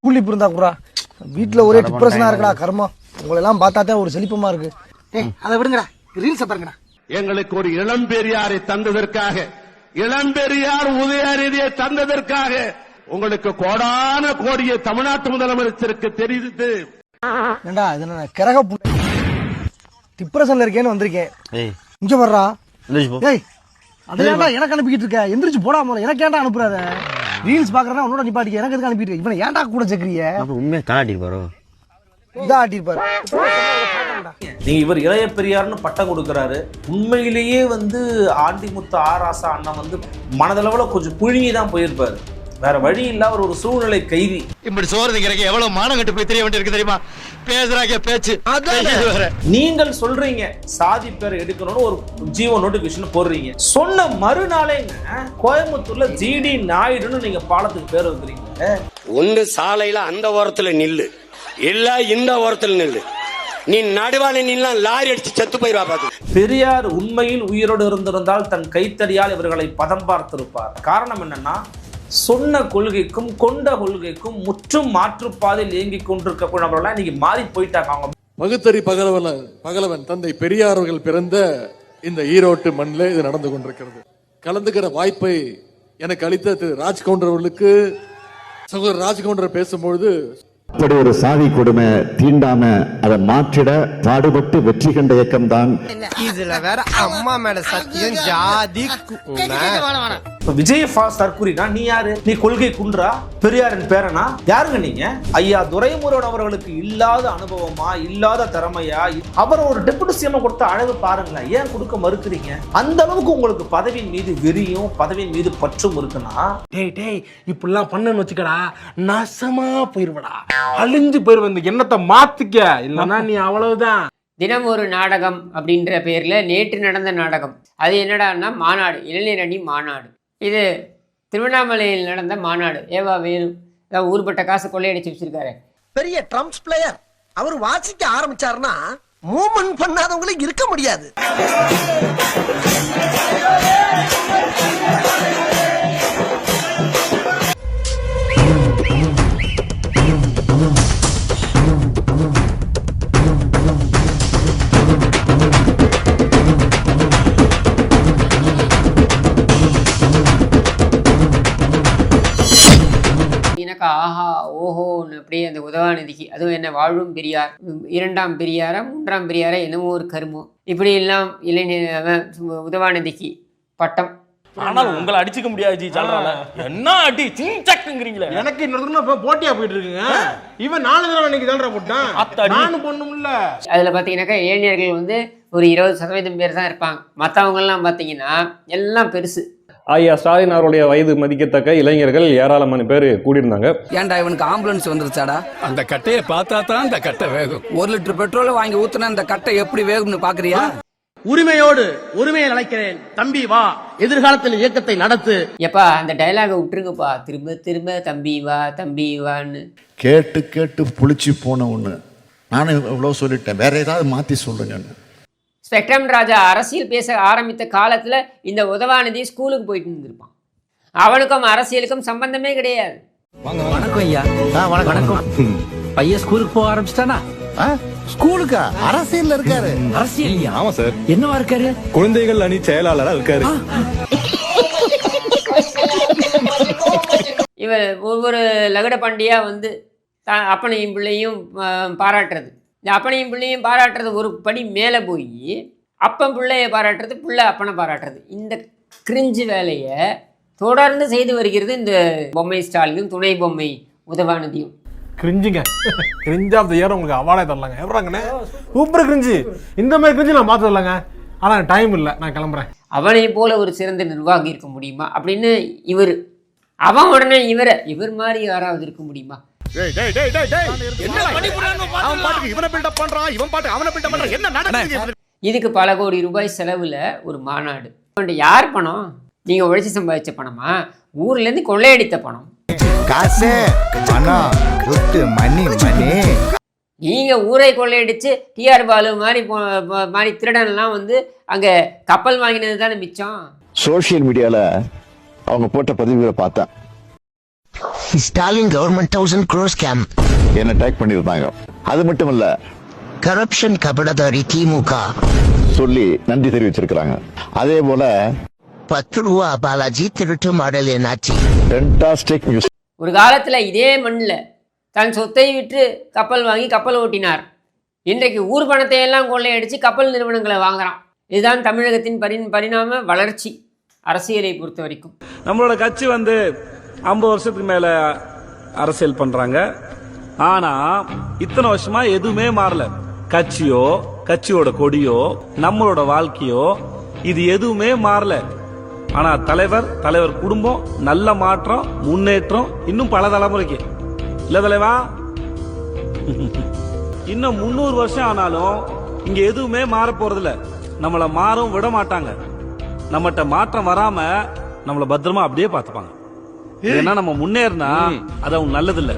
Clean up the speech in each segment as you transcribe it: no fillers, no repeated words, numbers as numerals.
Cool Lip இருந்தா கூடா வீட்டுல ஒரே டிப்ரெஷனா இருக்குடா கர்மம். உங்களை எல்லாம் பார்த்தாதான் ஒரு செழிப்பமா இருக்கு. அதை விடுங்கடா, ரீல்ஸ் பாருங்கடா. எங்களுக்கு ஒரு இளம்பெரியாரை தந்ததற்காக, இளம்பெரியார் உதயநிதியை தந்ததற்காக உங்களுக்கு கோடான கோடியை தமிழ்நாட்டு முதலமைச்சருக்கு தெரிவித்து ஏண்டா இது நான் கிரக டிப்ரெஷன்ல இருக்கேன்னு வந்திருக்கேன். இங்க வர்றா. ஏய் அதெல்லாம் எனக்கு அனுப்பிக்கிட்டு இருக்க, எந்திரிச்சு போடா போல. எனக்கு ஏன்டா அனுப்புறாத? ரீல்ஸ் பாக்குறேன்னா உன்னோட நிப்பாட்டிக்க, எனக்கு எதுக்கு அனுப்பிட்டு இவனை ஏன்டா கூட சேர்க்கிறிய? உண்மையா தாண்டி பாரு இதான் ஆட்டிருப்பாரு. நீங்க இவர் இளைய பெரியார்னு பட்டம் கொடுக்கறாரு. உண்மையிலேயே ஆண்டிமுத்து ஆராசா அண்ணன் மனதளவுல கொஞ்சம் புழுங்கி தான் போயிருப்பாரு. வேற வழி இல்ல, அவர் ஒரு சூழ்நிலை கைதி. இப்படி சோறுங்கிறக்கு எவ்வளவு மானம் கட்டு போய் தெரிய வேண்டியிருக்கு தெரியுமா? பேசுறாங்க பேச்சு. நீங்கள் சொல்றீங்க சாதி பேரை எடுக்கணும்னு ஒரு ஜீவோ நோட்டிபிகேஷன் போடுறீங்க. சொன்ன மறுநாளேங்க கோயம்புத்தூர்ல ஜிடி நாயுடுன்னு நீங்க பாலத்துக்கு பேர் வைக்கிறீங்க. ஒன்று சாலையில அந்த ஓரத்துல நில்லு, இல்ல இந்த ஓரத்துல நில்லு. நீ நடுவான நின்னா லாரி அடிச்சு செத்து போயிருவா பாத்து. பெரியார் உண்மையில் உயிரோடு இருந்திருந்தால் தன் கைத்தடியால் இவர்களை பதம் பார்த்திருப்பார். காரணம் என்னன்னா, சொன்ன கொள்கைக்கும் கொண்ட கொள்கைக்கும் முற்றும் மாற்றுப்பாதையில் இயங்கிக் கொண்டிருக்கக்கூடியவர்களாம் இன்னைக்கு மாறி போயிட்டாங்க. அவங்க பகுத்தறி பகலவன் தந்தை பெரியார் அவர்கள் பிறந்த இந்த ஈரோட்டு மண்ணில் இது நடந்து கொண்டிருக்கிறது. கலந்துக்கிற வாய்ப்பை எனக்கு அளித்த திரு ராஜ்கவுண்டர் அவர்களுக்கு சகோதரர் ராஜ்கவுண்டர் பேசும்பொழுது, அப்படி ஒரு சாதி கொடுமை தீண்டாம அதை மாற்றிட பாடுபட்டு வெற்றி கண்ட இயக்கம் தான். இதுல வேற அம்மா மேல சத்தியம் ஜாதி. விஜய் தற்கூறினா நீ யாரு? நீ கொள்கை குன்றா? பெரியாரின் பேரனா? யாருங்க நீங்க? ஐயா துரைமுருகன் அவர்களுக்கு இல்லாத அனுபவமா, இல்லாத திறமையா? அவர் ஒரு டெபுட்டி சிஎம் கொடுத்த அழகு பாருங்களேன். ஏன் கொடுக்க மறுக்கிறீங்க? அந்த அளவுக்கு உங்களுக்கு பதவியின் மீது வெறியும் பதவியின் மீது பற்றும் இருக்குன்னா, டேய் இப்படிலாம் பண்ணன்னு வச்சுக்கடா, நாசமா போயிருவடா, அழிஞ்சு போயிருவ. எண்ணத்தை மாத்திக்க, இல்லன்னா நீ அவ்வளவுதான். தினம் ஒரு நாடகம் அப்படின்ற பேர்ல நேற்று நடந்த நாடகம். அது என்னடான்னா மாநாடு, இளைஞர் அணி மாநாடு. இது திருவண்ணாமலையில் நடந்த மாநாடு. ஏவா வேணும் ஊர்பட்ட காசு கொள்ளையடிச்சு வச்சிருக்காரு. பெரிய ட்ரம்ஸ் பிளேயர் அவர் வாசிக்க ஆரம்பிச்சாருன்னா மூவ்மெண்ட் பண்ணாதவங்களுக்கு இருக்க முடியாது. ஆஹா ஓஹோன்னு அப்படியே அந்த உதவாநிதிக்கு, அதுவும் என்ன வாழும் பெரியார், இரண்டாம் பெரியாரா மூன்றாம் பெரியாரா என்னமோ ஒரு கருமம், இப்படி எல்லாம் இளைஞர் உதவாநிதிக்கு பட்டம். ஆனால் உங்களை அடிச்சுக்க முடியாது ஜி. சொல்றாங்க என்ன அடி சிங்சக்குங்கிறீங்களே. எனக்கு இன்னொரு போட்டியா போயிட்டு இருக்குங்க. இவன் 4 தடவை இன்னைக்கு தான்டா போட்டான், நானும் பொண்ணும்ல. அதுல பாத்தீங்கன்னாக்கா இளைஞர்கள் ஒரு 20% பேர் தான் இருப்பாங்க. மற்றவங்க எல்லாம் பாத்தீங்கன்னா எல்லாம் பெருசு. ஐயா ஸ்டாலின் அவருடைய வயது மதிக்கத்தக்க இளைஞர்கள் ஏராளமான பேர் கூடியிருந்தாங்க. ஏன்டா இவனுக்கு ஆம்புலன்ஸ் வந்துருச்சாடா? அந்த கட்டையை பார்த்தா தான் அந்த கட்டை வேகும். 1 லிட்டர் பெட்ரோல் வாங்கி ஊத்துனா அந்த கட்டை எப்படி வேகும்னு பாக்குறியா? உரிமையோடு உரிமையை அழைக்கிறேன் தம்பி, வா எதிர்காலத்தில் இயக்கத்தை நடத்து. எப்பா அந்த டைலாக விட்டுருங்கப்பா, திரும்ப திரும்ப தம்பி வா தம்பி வான்னு கேட்டு கேட்டு புளிச்சு போன ஒண்ணு. நானும் இவ்வளவு சொல்லிட்டேன், வேற ஏதாவது மாத்தி சொல்லுங்க. ஸ்பெக்ட்ரம் ராஜா அரசியல் பேச ஆரம்பித்த காலத்துல இந்த உதவாநிதி ஸ்கூலுக்கு போயிட்டு இருந்திருப்பான். அவனுக்கும் அரசியலுக்கும் சம்பந்தமே கிடையாது. வணக்கம் ஐயா. வணக்கம். பையன் ஸ்கூலுக்கு போக ஆரம்பிச்சிட்டானா? ஸ்கூலுக்கா? அரசியல்ல இருக்காரு. அரசியல்? ஆமா சார். என்னவா இருக்காரு? குழந்தைகள் அணி செயலாளரா இருக்காரு. இவர் ஒவ்வொரு லகட பாண்டியா அப்பனையும் பிள்ளையும் பாராட்டுறது. இந்த அப்பனையும் பிள்ளையும் பாராட்டுறது ஒரு படி மேலே போய் அப்பன் பிள்ளைய பாராட்டுறது, பிள்ளை அப்பனை பாராட்டுறது. இந்த கிரிஞ்சு வேலையை தொடர்ந்து செய்து வருகிறது இந்த பொம்மை ஸ்டாலினும் துணை பொம்மை உதவாநிதியும். கிரிஞ்சுங்க, கிரிஞ்ச் ஆஃப் த இயர் உங்களுக்கு அவார்டே தரலாங்க. எப்படாங்கண்ணே சூப்பர் கிரிஞ்சு, இந்த மாதிரி கிரிஞ்சு நான் பார்த்து தரலாங்க. ஆனால் டைம் இல்லை, நான் கிளம்புறேன். அவனை போல ஒரு சிறந்த நிர்வாகி இருக்க முடியுமா அப்படின்னு இவர், அவன் உடனே இவர் மாதிரி யாராவது இருக்க முடியுமா? இதுக்கு பல கோடி ரூபாய் செலவுல ஒரு மாநாடு. யார் பணம்? நீங்க உழைச்சி சம்பாதிச்ச பணமா? ஊர்ல இருந்து கொள்ளையடித்த பணம். காசு பணம் சொத்து மணி மணி. நீங்க ஊரை கொள்ளையடிச்சு டிஆர் பாலு மாதிரி திருடன்லாம் அங்க கப்பல் வாங்கினது தானே மிச்சம். சோசியல் மீடியால அவங்க போட்ட பதிவுகளை பார்த்தேன். Stalin government 1000 crore scam. என்ன அட்டாக் பண்ணியிருந்தாங்க. அது மட்டும் இல்ல, கரப்ஷன் கபடதாரி திமுக சொல்லி நன்றி தெரிவிச்சிருக்கிறாங்க. அதே போல 10 ரூபா பாலாஜி திருட்டு மாடல் என்னாச்சு. Fantastic news. ஒரு காலத்தில் இதே மண்ணில் தன் சொத்தை விற்று கப்பல் வாங்கி கப்பல் ஓட்டினார். இன்றைக்கு ஊர் பணத்தை எல்லாம் கொள்ளையடித்து கப்பல் நிறுவனங்களை வாங்குறான். இதுதான் தமிழகத்தின் பரிணாம வளர்ச்சி அரசியலை பொறுத்த வரைக்கும். நம்மளோட கட்சி 50 வருஷத்துக்கு மேல அரசியல் பண்றாங்க. ஆனா இத்தனை வருஷமா எதுவுமே மாறல. கட்சியோ, கட்சியோட கொடியோ, நம்மளோட வாழ்க்கையோ, இது எதுவுமே மாறல. ஆனா தலைவர் குடும்பம் நல்ல மாற்றம், முன்னேற்றம் இன்னும் பல தலைமுறைக்கு இல்ல தலைவா. இன்னும் 300 வருஷம் ஆனாலும் இங்க எதுவுமே மாற போறதில்ல. நம்மள மாறும் விட மாட்டாங்க. நம்மகிட்ட மாற்றம் வராம நம்மள பத்திரமா அப்படியே பார்த்துப்பாங்க. ஏன்னா நம்ம முன்னேறினா அது அவங்க நல்லது இல்ல.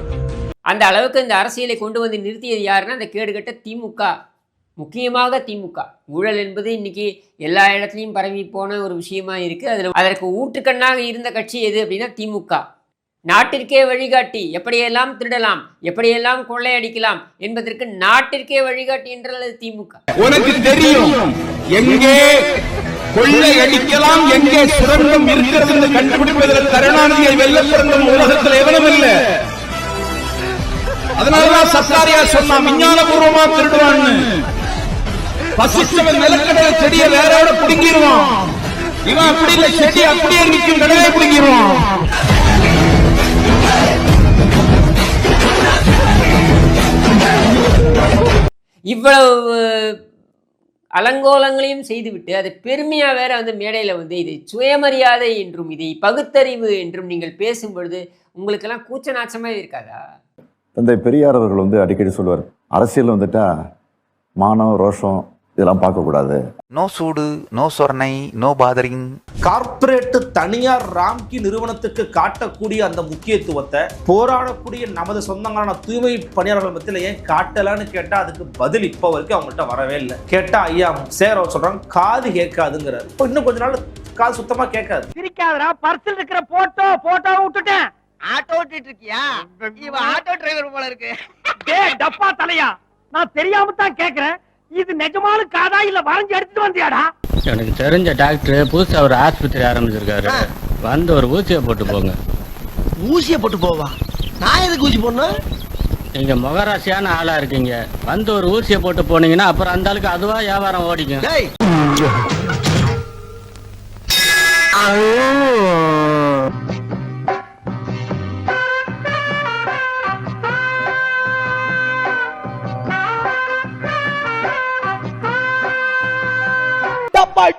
அந்த அளவுக்கு இந்த அரசியலை கொண்டு வந்து நிறுத்தியது யாருன்னா அந்த கேடுகட்ட திமுக. முக்கியமாக திமுக. ஊழல் என்பது இன்னைக்கு எல்லா இடத்துலையும் பரவி போன ஒரு விஷயமா இருக்கு. அதற்கு ஊற்றுக்கண்ணாக இருந்த கட்சி எது அப்படின்னா திமுக. நாட்டிற்கே வழிகாட்டி, எப்படியெல்லாம் திருடலாம், எப்படியெல்லாம் கொள்ளையடிக்கலாம் என்பதற்கு நாட்டிற்கே வழிகாட்டி என்றால் அது திமுக. உனக்கு தெரியும் எங்கே கொள்ளை அடிக்கலாம், எங்கே சுரங்கம் இருக்கிறது என்று கண்டுபிடிப்பதற்கு கருணாநிதியை வெல்ல சுரங்கம் உலகத்தில் எவனும் இல்லை. அதனாலதான் சர்க்காரியா சொன்னா விஞ்ஞானபூர்வமா திருடுவான்னு. பசிச்சவன் நிலக்கடலை செடியை வேறோட பிடுங்கிடுவான். இவன் அப்படி இல்லை, செடி அப்படியே நிற்கும், கடலை பிடுங்கிடுவான். இவ்வளவு அலங்கோலங்களையும் செய்துவிட்டு அதை பெருமையா வேற மேடையில இதை சுயமரியாதை என்றும் இதை பகுத்தறிவு என்றும் நீங்கள் பேசும் பொழுது உங்களுக்கெல்லாம் கூச்ச நாச்சமே இருக்காதா? தந்தை பெரியார் அவர்கள் அடிக்கடி சொல்லுவார், அரசியல் வந்துட்டா மானம், ரோஷம் இதெல்லாம் பார்க்கக்கூடாது. நோ சூடு, நோ சொர்ணை, நோ பாதரிங். கார்ப்பரேட் தனியார் ராம்கி நிறுவனத்துக்கு காட்டக்கூடிய அந்த முக்கியத்துவத்தை போராடக்கூடிய நமது சொந்தங்களான தூய்மை பணியாளர்கள் மத்தியில் ஏன் காட்டலான்னு கேட்டா அதுக்கு பதில் இப்போ வரைக்கும் அவங்கள்ட்ட வரவே இல்லை. கேட்டா ஐயா சேர சொல்றாங்க காது கேட்காதுங்கிறார். இன்னும் கொஞ்ச நாள் காது சுத்தமா கேட்காது. சிரிக்காதடா, பர்சில் இருக்கிற போட்டோ விட்டுட்டேன். ஆட்டோ ஓட்டிட்டு இருக்கியா? இவன் ஆட்டோ டிரைவர் போல இருக்கு. டேய் டப்பா தலையா, நான் தெரியாம தான் கேக்குறேன். இது நிஜமான காதா இல்ல வரைஞ்சு எடுத்துட்டு வந்தியாடா? எனக்கு தெரிஞ்ச டாக்டர் புதுசா ஒரு ஆஸ்பத்திரி ஆரம்பிச்சிருக்காரு. ஒரு ஊசியை போட்டு போங்க. ஊசியை போட்டு போவா? நான் எதுக்கு ஊசி போடணும்? நீங்க முகராசியான ஆளா இருக்கீங்க. ஒரு ஊசியை போட்டு போனீங்கன்னா அப்புறம் அந்த ஆளுக்கு அதுவா வியாபாரம் ஓடிக்கும். Bye.